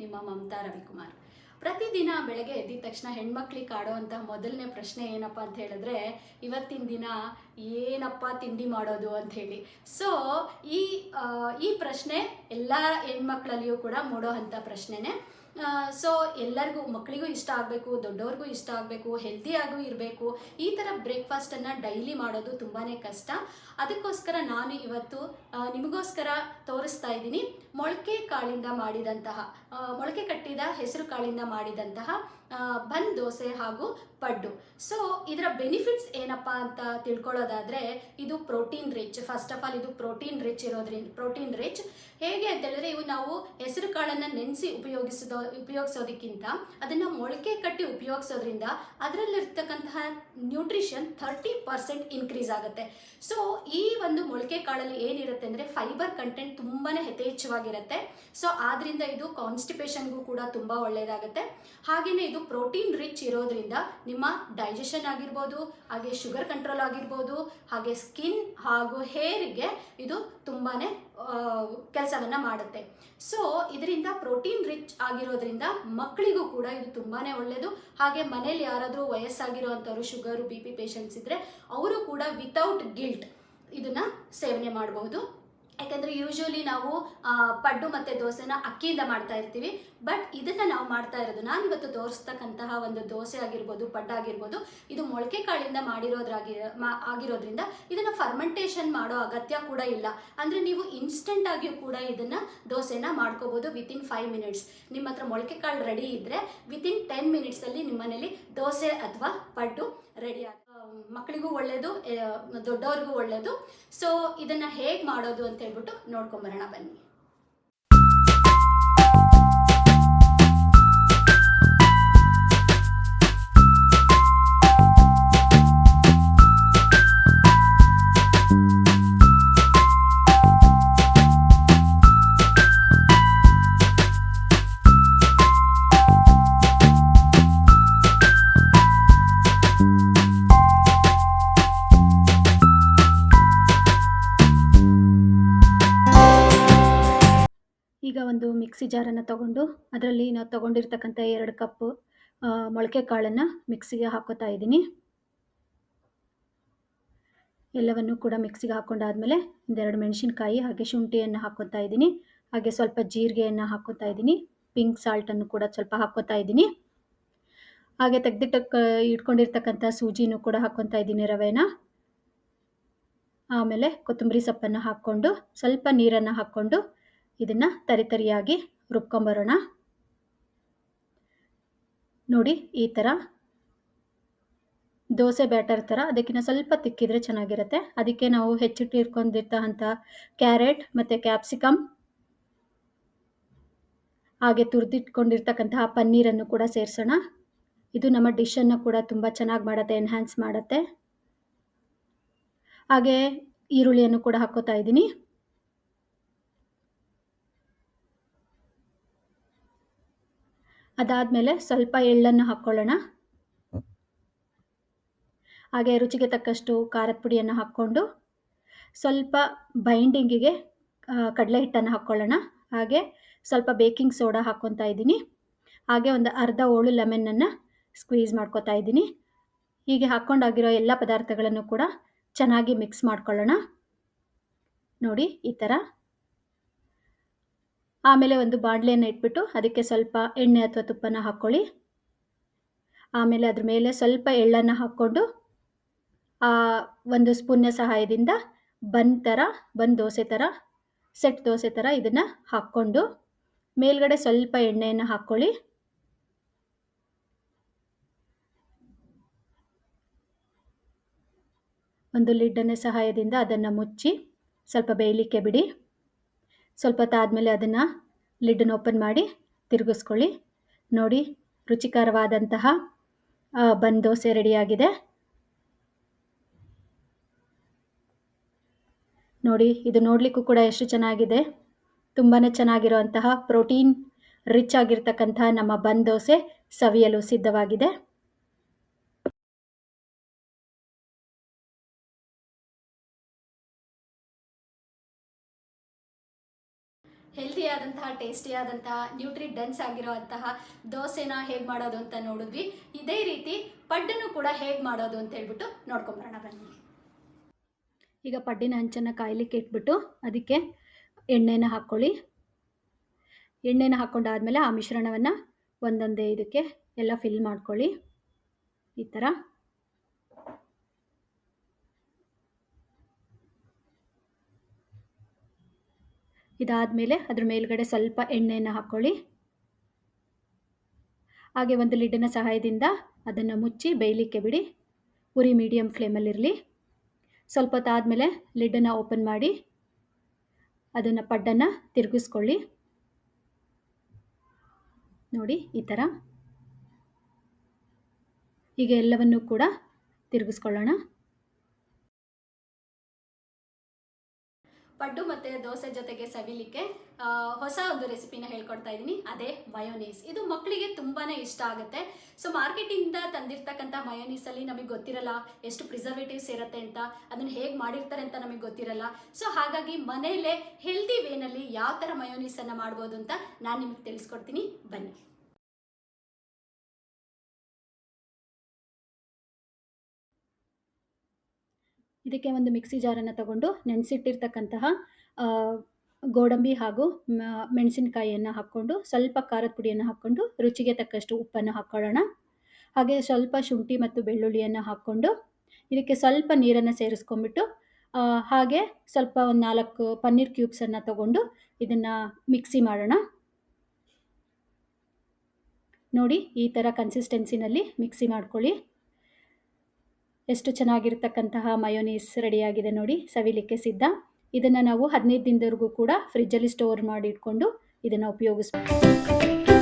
ನಿಮ್ಮ ಮಮತಾ ರವಿಕುಮಾರ್. ಪ್ರತಿದಿನ ಬೆಳಗ್ಗೆ ಎದ್ದಿದ ತಕ್ಷಣ ಹೆಣ್ಮಕ್ಳಿಗೆ ಕಾಡುವಂಥ ಮೊದಲನೇ ಪ್ರಶ್ನೆ ಏನಪ್ಪ ಅಂತ ಹೇಳಿದ್ರೆ, ಇವತ್ತಿನ ದಿನ ಏನಪ್ಪ ತಿಂಡಿ ಮಾಡೋದು ಅಂತ ಹೇಳಿ. ಸೊ ಈ ಪ್ರಶ್ನೆ ಎಲ್ಲ ಹೆಣ್ಮಕ್ಳಲ್ಲಿಯೂ ಕೂಡ ಮೂಡೋ ಅಂಥ ಪ್ರಶ್ನೆನೇ. ಸೊ ಎಲ್ಲರಿಗೂ, ಮಕ್ಕಳಿಗೂ ಇಷ್ಟ ಆಗಬೇಕು, ದೊಡ್ಡವ್ರಿಗೂ ಇಷ್ಟ ಆಗಬೇಕು, ಹೆಲ್ತಿಯಾಗೂ ಇರಬೇಕು. ಈ ಥರ ಬ್ರೇಕ್ಫಾಸ್ಟನ್ನು ಡೈಲಿ ಮಾಡೋದು ತುಂಬಾ ಕಷ್ಟ. ಅದಕ್ಕೋಸ್ಕರ ನಾನು ಇವತ್ತು ನಿಮಗೋಸ್ಕರ ತೋರಿಸ್ತಾ ಇದ್ದೀನಿ ಮೊಳಕೆ ಕಾಳಿಂದ ಮಾಡಿದಂತಹ, ಮೊಳಕೆ ಕಟ್ಟಿದ ಹೆಸರು ಕಾಳಿಂದ ಮಾಡಿದಂತಹ ಬನ್ ದೋಸೆ ಹಾಗೂ ಪಡ್ಡು. ಸೊ ಇದರ ಬೆನಿಫಿಟ್ಸ್ ಏನಪ್ಪ ಅಂತ ತಿಳ್ಕೊಳ್ಳೋದಾದರೆ, ಇದು protein rich. First of all ಇದು ಪ್ರೋಟೀನ್ ರಿಚ್ ಇರೋದ್ರಿಂದ, ಪ್ರೋಟೀನ್ ರಿಚ್ ಹೇಗೆ ಅಂತ ಹೇಳಿದ್ರೆ, ಇವು ನಾವು ಹೆಸರು ಕಾಳನ್ನು ನೆನೆಸಿ ಉಪಯೋಗಿಸೋದಕ್ಕಿಂತ ಅದನ್ನು ಮೊಳಕೆ ಕಟ್ಟಿ ಉಪಯೋಗಿಸೋದ್ರಿಂದ ಅದರಲ್ಲಿರ್ತಕ್ಕಂತಹ ನ್ಯೂಟ್ರಿಷನ್ 30% ಇನ್ಕ್ರೀಸ್ ಆಗುತ್ತೆ. ಸೊ ಈ ಒಂದು ಮೊಳಕೆ ಕಾಳಲ್ಲಿ ಏನಿರುತ್ತೆ ಅಂದರೆ ಫೈಬರ್ ಕಂಟೆಂಟ್ ತುಂಬಾ ಯಥೇಚ್ಛವಾಗಿರುತ್ತೆ. ಸೊ ಆದ್ದರಿಂದ ಇದು ಕಾನ್ಸ್ಟಿಪೇಷನ್ಗೂ ಕೂಡ ತುಂಬ ಒಳ್ಳೆಯದಾಗುತ್ತೆ. ಹಾಗೆಯೇ ಇದು ಪ್ರೋಟೀನ್ ರಿಚ್ ಇರೋದ್ರಿಂದ ನಿಮ್ಮ ಡೈಜೆಷನ್ ಆಗಿರ್ಬೋದು, ಹಾಗೆ ಶುಗರ್ ಕಂಟ್ರೋಲ್ ಆಗಿರ್ಬೋದು, ಹಾಗೆ ಸ್ಕಿನ್ ಹಾಗೂ ಹೇರಿಗೆ ಇದು ತುಂಬಾ ಕೆಲಸವನ್ನು ಮಾಡುತ್ತೆ. ಸೊ ಇದರಿಂದ ಪ್ರೋಟೀನ್ ರಿಚ್ ಆಗಿರೋದ್ರಿಂದ ಮಕ್ಕಳಿಗೂ ಕೂಡ ಇದು ತುಂಬಾ ಒಳ್ಳೆಯದು. ಹಾಗೆ ಮನೇಲಿ ಯಾರಾದರೂ ವಯಸ್ಸಾಗಿರೋವಂಥವ್ರು, ಶುಗರು, BP ಪೇಷಂಟ್ಸ್ ಇದ್ದರೆ ಅವರು ಕೂಡ ವಿತೌಟ್ ಗಿಲ್ಟ್ ಇದನ್ನು ಸೇವನೆ ಮಾಡಬಹುದು. ಯಾಕಂದರೆ ಯೂಶ್ವಲಿ ನಾವು ಪಡ್ಡು ಮತ್ತು ದೋಸೆನ ಅಕ್ಕಿಯಿಂದ ಮಾಡ್ತಾ ಇರ್ತೀವಿ. ಬಟ್ ಇದನ್ನು ನಾವು ಮಾಡ್ತಾ ಇರೋದು, ನಾನಿವತ್ತು ತೋರಿಸ್ತಕ್ಕಂತಹ ಒಂದು ದೋಸೆ ಆಗಿರ್ಬೋದು, ಪಡ್ಡಾಗಿರ್ಬೋದು, ಇದು ಮೊಳಕೆ ಕಾಳಿಂದ ಆಗಿರೋದ್ರಿಂದ ಇದನ್ನು ಫರ್ಮೆಂಟೇಷನ್ ಮಾಡೋ ಅಗತ್ಯ ಕೂಡ ಇಲ್ಲ. ಅಂದರೆ ನೀವು ಇನ್ಸ್ಟೆಂಟ್ ಆಗಿಯೂ ಕೂಡ ಇದನ್ನು ದೋಸೆನ ಮಾಡ್ಕೋಬೋದು ವಿತಿನ್ 5 ಮಿನಿಟ್ಸ್. ನಿಮ್ಮ ಹತ್ರ ಮೊಳಕೆ ಕಾಳು ರೆಡಿ ಇದ್ದರೆ ವಿತಿನ್ 10 ಮಿನಿಟ್ಸಲ್ಲಿ ನಿಮ್ಮ ಮನೇಲಿ ದೋಸೆ ಅಥವಾ ಪಡ್ಡು ರೆಡಿ ಆಗುತ್ತೆ. ಮಕ್ಕಳಿಗೂ ಒಳ್ಳೆಯದು, ದೊಡ್ಡವ್ರಿಗೂ ಒಳ್ಳೆಯದು. ಸೊ ಇದನ್ನು ಹೇಗೆ ಮಾಡೋದು ಅಂತ ಹೇಳ್ಬಿಟ್ಟು ನೋಡ್ಕೊಂಬರೋಣ ಬನ್ನಿ. ಈಗ ಒಂದು ಮಿಕ್ಸಿ ಜಾರನ್ನು ತಗೊಂಡು ಅದರಲ್ಲಿ ನಾವು ತಗೊಂಡಿರ್ತಕ್ಕಂಥ 2 ಕಪ್ಪು ಮೊಳಕೆ ಕಾಳನ್ನು ಮಿಕ್ಸಿಗೆ ಹಾಕೋತಾ ಇದ್ದೀನಿ. ಎಲ್ಲವನ್ನು ಕೂಡ ಮಿಕ್ಸಿಗೆ ಹಾಕೊಂಡಾದ್ಮೇಲೆ 2 ಮೆಣಸಿನಕಾಯಿ ಹಾಗೆ ಶುಂಠಿಯನ್ನು ಹಾಕೋತಾ ಇದ್ದೀನಿ. ಹಾಗೆ ಸ್ವಲ್ಪ ಜೀರಿಗೆಯನ್ನು ಹಾಕೋತಾ ಇದ್ದೀನಿ. ಪಿಂಕ್ ಸಾಲ್ಟನ್ನು ಕೂಡ ಸ್ವಲ್ಪ ಹಾಕೋತಾ ಇದ್ದೀನಿ. ಹಾಗೆ ಇಟ್ಕೊಂಡಿರ್ತಕ್ಕಂಥ ಸೂಜಿನೂ ಕೂಡ ಹಾಕೋತಾ ಇದ್ದೀನಿ, ರವೆನ. ಆಮೇಲೆ ಕೊತ್ತಂಬರಿ ಸೊಪ್ಪನ್ನು ಹಾಕ್ಕೊಂಡು ಸ್ವಲ್ಪ ನೀರನ್ನು ಹಾಕ್ಕೊಂಡು ಇದನ್ನು ತರಿಯಾಗಿ ರುಬ್ಕೊಂಬರೋಣ. ನೋಡಿ, ಈ ಥರ ದೋಸೆ ಬ್ಯಾಟರ್ ಥರ, ಅದಕ್ಕಿಂತ ಸ್ವಲ್ಪ ತಿಕ್ಕಿದ್ರೆ ಚೆನ್ನಾಗಿರುತ್ತೆ. ಅದಕ್ಕೆ ನಾವು ಹೆಚ್ಚಿಟ್ಟಿರ್ಕೊಂಡಿರ್ತಕ್ಕಂಥ ಕ್ಯಾರೆಟ್ ಮತ್ತು ಕ್ಯಾಪ್ಸಿಕಮ್ ಹಾಗೆ ತುರಿದಿಟ್ಕೊಂಡಿರ್ತಕ್ಕಂತಹ ಪನ್ನೀರನ್ನು ಕೂಡ ಸೇರಿಸೋಣ. ಇದು ನಮ್ಮ ಡಿಶನ್ನು ಕೂಡ ತುಂಬ ಚೆನ್ನಾಗಿ ಮಾಡುತ್ತೆ, ಎನ್ಹ್ಯಾನ್ಸ್ ಮಾಡುತ್ತೆ. ಹಾಗೆ ಈರುಳ್ಳಿಯನ್ನು ಕೂಡ ಹಾಕೋತಾ ಇದ್ದೀನಿ. ಅದಾದಮೇಲೆ ಸ್ವಲ್ಪ ಎಳ್ಳನ್ನು ಹಾಕ್ಕೊಳ್ಳೋಣ. ಹಾಗೆ ರುಚಿಗೆ ತಕ್ಕಷ್ಟು ಖಾರದ ಪುಡಿಯನ್ನು ಹಾಕ್ಕೊಂಡು ಸ್ವಲ್ಪ ಬೈಂಡಿಂಗಿಗೆ ಕಡಲೆ ಹಿಟ್ಟನ್ನು ಹಾಕ್ಕೊಳ್ಳೋಣ. ಹಾಗೆ ಸ್ವಲ್ಪ ಬೇಕಿಂಗ್ ಸೋಡಾ ಹಾಕ್ಕೊತಾ ಇದ್ದೀನಿ. ಹಾಗೆ ಒಂದು ಅರ್ಧ ಹೋಳು ಲೆಮನ್ನನ್ನು ಸ್ಕ್ವೀಸ್ ಮಾಡ್ಕೊತಾ ಇದ್ದೀನಿ. ಹೀಗೆ ಹಾಕ್ಕೊಂಡಾಗಿರೋ ಎಲ್ಲ ಪದಾರ್ಥಗಳನ್ನು ಕೂಡ ಚೆನ್ನಾಗಿ ಮಿಕ್ಸ್ ಮಾಡ್ಕೊಳ್ಳೋಣ. ನೋಡಿ, ಈ ಥರ. ಆಮೇಲೆ ಒಂದು ಬಾಣಲೆಯನ್ನು ಇಟ್ಬಿಟ್ಟು ಅದಕ್ಕೆ ಸ್ವಲ್ಪ ಎಣ್ಣೆ ಅಥವಾ ತುಪ್ಪನ ಹಾಕ್ಕೊಳ್ಳಿ. ಆಮೇಲೆ ಅದ್ರ ಮೇಲೆ ಸ್ವಲ್ಪ ಎಳ್ಳನ್ನು ಹಾಕ್ಕೊಂಡು ಒಂದು ಸ್ಪೂನ್ನ ಸಹಾಯದಿಂದ ಬನ್ ದೋಸೆ ಥರ, ಸೆಟ್ ದೋಸೆ ಥರ ಇದನ್ನು ಹಾಕ್ಕೊಂಡು ಮೇಲ್ಗಡೆ ಸ್ವಲ್ಪ ಎಣ್ಣೆಯನ್ನು ಹಾಕ್ಕೊಳ್ಳಿ. ಒಂದು ಲಿಡ್ಡನ್ನ ಸಹಾಯದಿಂದ ಅದನ್ನು ಮುಚ್ಚಿ ಸ್ವಲ್ಪ ಬೇಯಲಿಕ್ಕೆ ಬಿಡಿ. ಸ್ವಲ್ಪ ಹೊತ್ತಾದಮೇಲೆ ಅದನ್ನು ಲಿಡ್ಡನ್ನು ಓಪನ್ ಮಾಡಿ ತಿರುಗಿಸ್ಕೊಳ್ಳಿ. ನೋಡಿ, ರುಚಿಕರವಾದಂತಹ ಬನ್ ದೋಸೆ ರೆಡಿಯಾಗಿದೆ. ನೋಡಿ, ಇದು ನೋಡಲಿಕ್ಕೂ ಕೂಡ ಎಷ್ಟು ಚೆನ್ನಾಗಿದೆ. ತುಂಬಾ ಚೆನ್ನಾಗಿರುವಂತಹ ಪ್ರೋಟೀನ್ ರಿಚ್ ಆಗಿರ್ತಕ್ಕಂತಹ ನಮ್ಮ ಬನ್ ದೋಸೆ ಸವಿಯಲು ಸಿದ್ಧವಾಗಿದೆ. ಹೆಲ್ದಿ ಆದಂತಹ ಟೇಸ್ಟಿ ಆದಂತಹ ನ್ಯೂಟ್ರಿ ಡೆನ್ಸ್ ಆಗಿರೋಂತಹ ದೋಸೆನ ಹೇಗೆ ಮಾಡೋದು ಅಂತ ನೋಡಿದ್ವಿ. ಇದೇ ರೀತಿ ಪಡ್ಡನ್ನು ಕೂಡ ಹೇಗೆ ಮಾಡೋದು ಅಂತ ಹೇಳ್ಬಿಟ್ಟು ನೋಡ್ಕೊಂಬರೋಣ ಬನ್ನಿ. ಈಗ ಪಡ್ಡಿನ ಹಂಚನ್ನು ಕಾಯಲಿಕ್ಕೆ ಇಟ್ಬಿಟ್ಟು ಅದಕ್ಕೆ ಎಣ್ಣೆನ ಹಾಕ್ಕೊಳ್ಳಿ. ಎಣ್ಣೆನ ಹಾಕ್ಕೊಂಡಾದ್ಮೇಲೆ ಆ ಮಿಶ್ರಣವನ್ನು ಒಂದೊಂದೇ ಇದಕ್ಕೆ ಎಲ್ಲ ಫಿಲ್ ಮಾಡ್ಕೊಳ್ಳಿ ಈ ಥರ. ಇದಾದಮೇಲೆ ಅದ್ರ ಮೇಲ್ಗಡೆ ಸ್ವಲ್ಪ ಎಣ್ಣೆಯನ್ನು ಹಾಕ್ಕೊಳ್ಳಿ. ಹಾಗೆ ಒಂದು ಲಿಡ್ಡಿನ ಸಹಾಯದಿಂದ ಅದನ್ನು ಮುಚ್ಚಿ ಬೇಯಲಿಕ್ಕೆ ಬಿಡಿ. ಉರಿ ಮೀಡಿಯಮ್ ಫ್ಲೇಮಲ್ಲಿರಲಿ. ಸ್ವಲ್ಪ ಹೊತ್ತಾದಮೇಲೆ ಲಿಡ್ಡನ್ನು ಓಪನ್ ಮಾಡಿ ಅದನ್ನು ಪಡ್ಡನ್ನು ತಿರುಗಿಸ್ಕೊಳ್ಳಿ. ನೋಡಿ ಈ ಥರ. ಈಗ ಎಲ್ಲವನ್ನೂ ಕೂಡ ತಿರುಗಿಸ್ಕೊಳ್ಳೋಣ. ಪಡ್ಡು ಮತ್ತು ದೋಸೆ ಜೊತೆಗೆ ಸವಿಲಿಕ್ಕೆ ಹೊಸ ಒಂದು ರೆಸಿಪಿನ ಹೇಳ್ಕೊಡ್ತಾ ಇದ್ದೀನಿ. ಅದೇ ಮಯೋನೀಸ್. ಇದು ಮಕ್ಕಳಿಗೆ ತುಂಬಾ ಇಷ್ಟ ಆಗುತ್ತೆ. ಸೊ ಮಾರ್ಕೆಟಿಂದ ತಂದಿರ್ತಕ್ಕಂಥ ಮಯೋನೀಸಲ್ಲಿ ನಮಗೆ ಗೊತ್ತಿರಲ್ಲ ಎಷ್ಟು ಪ್ರಿಸರ್ವೇಟಿವ್ಸ್ ಇರುತ್ತೆ ಅಂತ, ಅದನ್ನು ಹೇಗೆ ಮಾಡಿರ್ತಾರೆ ಅಂತ ನಮಗೆ ಗೊತ್ತಿರಲ್ಲ. ಸೊ ಹಾಗಾಗಿ ಮನೆಯಲ್ಲೇ ಹೆಲ್ದಿ ವೇನಲ್ಲಿ ಯಾವ ಥರ ಮಯೋನೀಸನ್ನು ಮಾಡ್ಬೋದು ಅಂತ ನಾನು ನಿಮಗೆ ತಿಳಿಸ್ಕೊಡ್ತೀನಿ, ಬನ್ನಿ. ಇದಕ್ಕೆ ಒಂದು ಮಿಕ್ಸಿ ಜಾರನ್ನು ತಗೊಂಡು ನೆನೆಸಿಟ್ಟಿರ್ತಕ್ಕಂತಹ ಗೋಡಂಬಿ ಹಾಗೂ ಮೆಣಸಿನಕಾಯಿಯನ್ನು ಹಾಕ್ಕೊಂಡು ಸ್ವಲ್ಪ ಖಾರದ ಪುಡಿಯನ್ನು ಹಾಕ್ಕೊಂಡು ರುಚಿಗೆ ತಕ್ಕಷ್ಟು ಉಪ್ಪನ್ನು ಹಾಕ್ಕೊಳ್ಳೋಣ. ಹಾಗೆ ಸ್ವಲ್ಪ ಶುಂಠಿ ಮತ್ತು ಬೆಳ್ಳುಳ್ಳಿಯನ್ನು ಹಾಕ್ಕೊಂಡು ಇದಕ್ಕೆ ಸ್ವಲ್ಪ ನೀರನ್ನು ಸೇರಿಸ್ಕೊಂಡ್ಬಿಟ್ಟು ಹಾಗೆ ಸ್ವಲ್ಪ ಒಂದು 4 ಪನ್ನೀರ್ ಕ್ಯೂಬ್ಸನ್ನು ತಗೊಂಡು ಇದನ್ನು ಮಿಕ್ಸಿ ಮಾಡೋಣ. ನೋಡಿ ಈ ಥರ ಕನ್ಸಿಸ್ಟೆನ್ಸಿನಲ್ಲಿ ಮಿಕ್ಸಿ ಮಾಡ್ಕೊಳ್ಳಿ. ಎಷ್ಟು ಚೆನ್ನಾಗಿರ್ತಕ್ಕಂತಹ ಮಯೋನೀಸ್ ರೆಡಿಯಾಗಿದೆ ನೋಡಿ, ಸವಿಲಿಕ್ಕೆ ಸಿದ್ಧ. ಇದನ್ನು ನಾವು 15 ದಿನದವರೆಗೂ ಕೂಡ ಫ್ರಿಜ್ಜಲ್ಲಿ ಸ್ಟೋರ್ ಮಾಡಿ ಇಟ್ಕೊಂಡು ಇದನ್ನು ಉಪಯೋಗಿಸ್ಬೋದು.